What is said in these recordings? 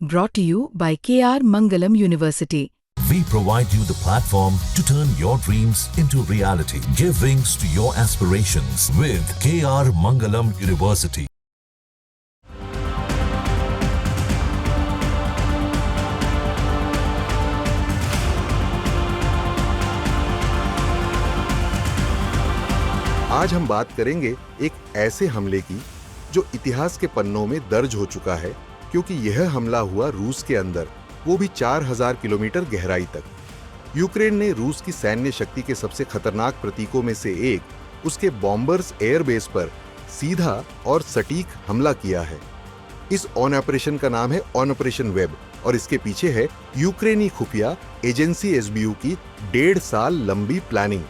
Brought to you by KR Mangalam University. We provide you the platform to turn your dreams into reality. Give wings to your aspirations with KR Mangalam University. आज हम बात करेंगे एक ऐसे हमले की जो इतिहास के पन्नों में दर्ज हो चुका है, क्योंकि यह हमला हुआ रूस के अंदर, वो भी 4000 किलोमीटर गहराई तक। यूक्रेन ने रूस की सैन्य शक्ति के सबसे खतरनाक प्रतीकों में से एक, उसके बॉम्बर्स एयरबेस पर सीधा और सटीक हमला किया है। इस ऑपरेशन का नाम है ऑपरेशन वेब और इसके पीछे है यूक्रेनी खुफिया एजेंसी एसबीयू की 1.5 साल लंबी प्लानिंग।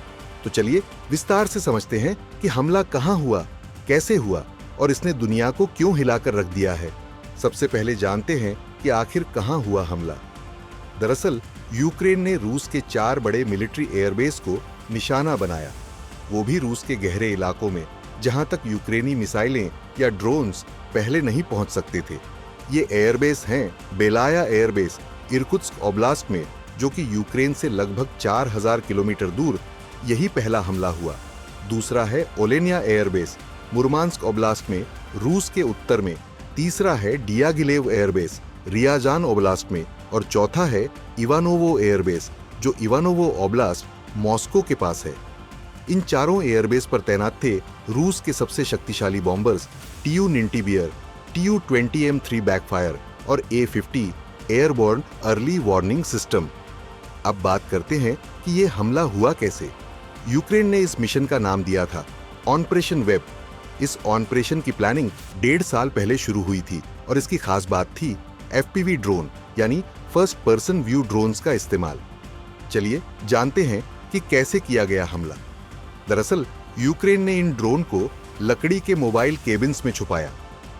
तो चलिए विस्तार से समझते हैं कि हमला कहां हुआ, कैसे हुआ और इसने दुनिया को क्यों हिलाकर रख दिया है। सबसे पहले जानते हैं कि आखिर कहां हुआ हमला। दरअसल यूक्रेन ने रूस के 4 बड़े मिलिट्री एयरबेस को निशाना बनाया, वो भी रूस के गहरे इलाकों में, जहां तक यूक्रेनी मिसाइलें या ड्रोन्स पहले नहीं पहुंच सकते थे। ये एयरबेस हैं बेलाया एयरबेस इरकुत्स्क ओब्लास्ट में, जो कि यूक्रेन से लगभग 4000 किलोमीटर दूर। यही पहला हमला हुआ। दूसरा है ओलेनिया एयरबेस मुर्मांस्क ओब्लास्ट में, रूस के उत्तर में। तीसरा है डियागिलेव एयरबेस रियाजान ओब्लास्ट में और चौथा है इवानोवो एयरबेस, जो इवानोवो ओब्लास्ट मॉस्को के पास है। इन चारों एयरबेस पर तैनात थे रूस के सबसे शक्तिशाली बॉम्बर्स TU-90 TU-20M3 बैकफायर और A-50 airborne early warning system. अब बात करते हैं कि ये हमला हुआ कैसे। यूक्रेन ने इस मिशन का नाम दिया था ऑपरेशन वेब। इस ऑपरेशन की प्लानिंग 1.5 साल पहले शुरू हुई थी और इसकी खास बात थी FPV ड्रोन यानी फर्स्ट पर्सन व्यू ड्रोन्स का इस्तेमाल। चलिए जानते हैं कि कैसे किया गया हमला। दरअसल यूक्रेन ने इन ड्रोन को लकड़ी के मोबाइल केबिन्स में छुपाया,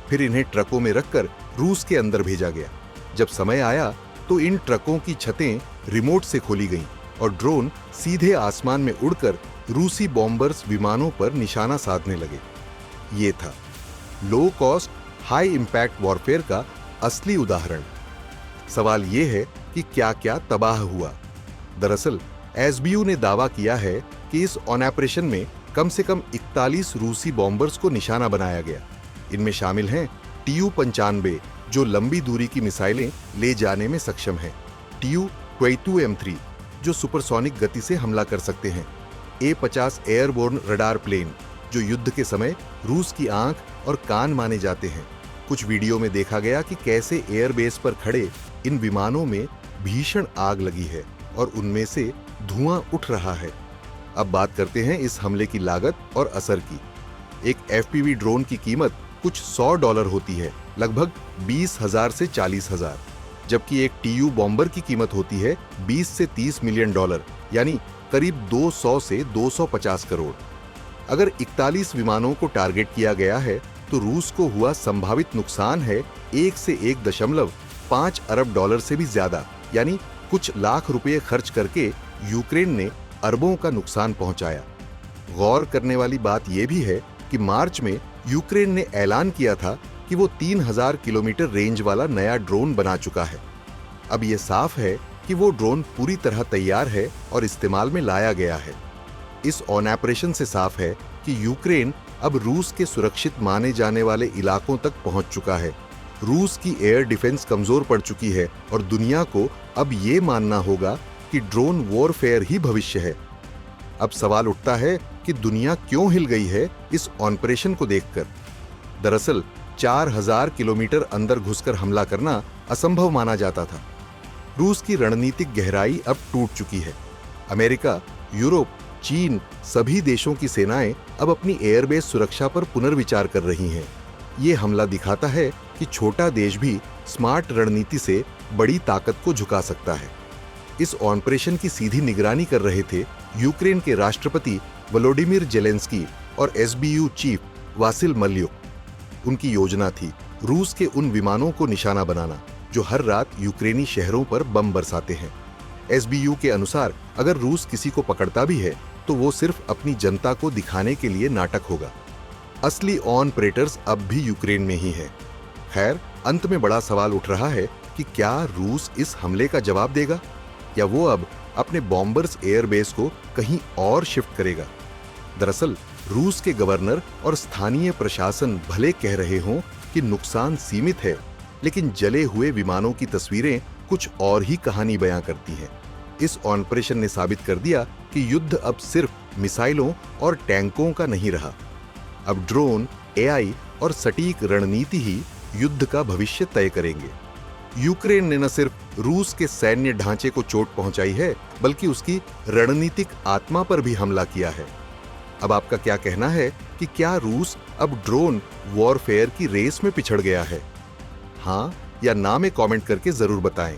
फिर इन्हें ट्रकों में रखकर रूस के अंदर भेजा गया। जब समय आया तो इन ट्रकों की छतें रिमोट से खोली गईं और ड्रोन सीधे आसमान में उड़कर रूसी बॉम्बर्स विमानों पर निशाना साधने लगे। ये था low cost high impact warfare का असली उदाहरण। सवाल ये है कि क्या क्या तबाह हुआ। दरअसल एसबीयू ने दावा किया है कि इस ऑपरेशन में कम से कम 41 रूसी बॉम्बर्स को निशाना बनाया गया। इनमें शामिल हैं TU-95 जो लंबी दूरी की मिसाइलें ले जाने में सक्षम है, TU-22M3 जो सुपरसोनिक गति से हमला कर सकते हैं, A-50 एयरबोर्न रडार प्लेन जो युद्ध के समय रूस की आंख और कान माने जाते हैं। कुछ वीडियो में देखा गया कि कैसे एयरबेस पर खड़े इन विमानों में भीषण आग लगी है और उनमें से धुआं उठ रहा है। अब बात करते हैं इस हमले की लागत और असर की। एक FPV ड्रोन की कीमत कुछ $100 होती है, लगभग 20,000 से 40,000, जबकि एक TU बॉम्बर की कीमत होती है 20 से 30 मिलियन डॉलर, यानी करीब 200 से 250 करोड़। अगर 41 विमानों को टारगेट किया गया है तो रूस को हुआ संभावित नुकसान है 1 से 1.5 अरब डॉलर से भी ज्यादा, यानी कुछ लाख रुपए खर्च करके यूक्रेन ने अरबों का नुकसान पहुंचाया। गौर करने वाली बात यह भी है कि मार्च में यूक्रेन ने ऐलान किया था कि वो 3000 किलोमीटर रेंज वाला नया ड्रोन बना चुका है। अब यह साफ है कि वो ड्रोन पूरी तरह तैयार है और इस्तेमाल में लाया गया है। इस ऑपरेशन से साफ है कि यूक्रेन अब रूस के सुरक्षित माने जाने वाले इलाकों तक पहुंच चुका है। रूस की एयर डिफेंस कमजोर पड़ चुकी है और दुनिया को अब ये मानना होगा कि ड्रोन वॉरफेयर ही भविष्य है। अब सवाल उठता है कि दुनिया क्यों हिल गई है इस ऑपरेशन को देखकर। दरअसल 4000 किलोमीटर अंदर घुसकर हमला करना असंभव माना जाता था। रूस की रणनीतिक गहराई अब टूट चुकी है। अमेरिका, यूरोप, चीन सभी देशों की सेनाएं अब अपनी एयरबेस सुरक्षा पर पुनर्विचार कर रही हैं। ये हमला दिखाता है कि छोटा देश भी स्मार्ट रणनीति से बड़ी ताकत को झुका सकता है। इस ऑपरेशन की सीधी निगरानी कर रहे थे यूक्रेन के राष्ट्रपति वोलोडिमिर जेलेंस्की और एसबीयू चीफ वासिल मल्युक। उनकी योजना थी रूस के उन विमानों को निशाना बनाना जो हर रात यूक्रेनी शहरों पर बम बरसाते हैं। एसबीयू के अनुसार अगर रूस किसी को पकड़ता भी है तो वो सिर्फ अपनी जनता को दिखाने के लिए नाटक होगा। असली ऑपरेटर्स अब भी यूक्रेन में ही हैं। खैर, अंत में बड़ा सवाल उठ रहा है कि क्या रूस इस हमले का जवाब देगा या वो अब अपने बॉम्बर्स एयरबेस को कहीं और शिफ्ट करेगा। दरअसल रूस के गवर्नर और स्थानीय प्रशासन भले कह रहे हों कि नुकसान सीमित है, लेकिन जले हुए विमानों की तस्वीरें कुछ और ही कहानी बयां करती हैं। इस ऑपरेशन ने साबित कर दिया कि युद्ध अब सिर्फ मिसाइलों और टैंकों का नहीं रहा। अब ड्रोन, एआई और सटीक रणनीति ही युद्ध का भविष्य तय करेंगे। यूक्रेन ने न सिर्फ रूस के सैन्य ढांचे को चोट पहुंचाई है, बल्कि उसकी रणनीतिक आत्मा पर भी हमला किया है। अब आपका क्या कहना है कि क्या रूस अब ड्रोन वॉरफेयर की रेस में पिछड़ गया है? हाँ या ना में कमेंट करके जरूर बताएं।